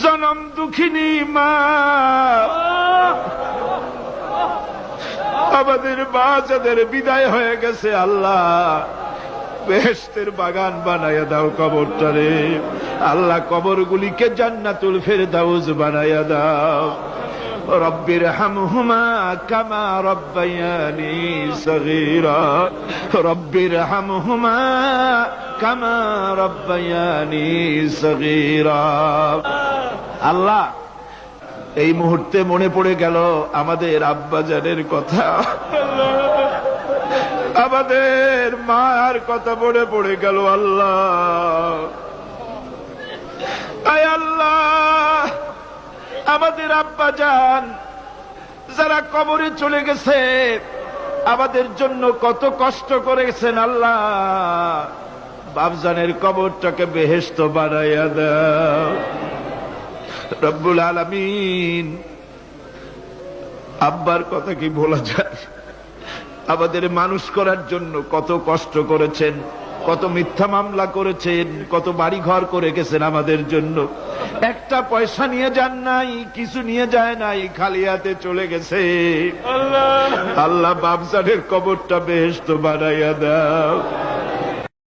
জনম দুঃখিনী মা, আমাদের মা যাদের বিদায় হয়ে গেছে আল্লাহ বেহেশতের বাগান বানায়া দাও কবরটারে। আল্লাহ কবরগুলিকে জান্নাতুল ফেরদাউস বানায়া দাও। রব্বির হামহুমা কামা রব্বায়ানি সগীরা, রব্বির হামহুমা কামা রব্বায়ানি সগীরা। আল্লাহ এই মুহূর্তে মনে পড়ে গেল আমাদের আব্বাজানের কথা, আমাদের মার কথা মনে পড়ে গেল। আল্লাহ আয় আল্লাহ, আমাদের আব্বাজান যারা কবরে চলে গেছে আমাদের জন্য কত কষ্ট করেছেন আল্লাহ, বাপজানের কবরটাকে বেহেশত বানাইয়া দাও রব্বুল আলামিন। আব্বার কথা কি বলা যায়? আমাদের মানুষ করার জন্য কত কষ্ট করেছেন, কত মিথ্যা মামলা করেছেন, কত বাড়ি ঘর করে গেছেন আমাদের জন্য। একটা পয়সা নিয়ে যান নাই, কিছু নিয়ে যায় নাই, খালি হাতে চলে গেছে। আল্লাহ বাপজানের কবরটা বেহেশত বানাইয়া দাও।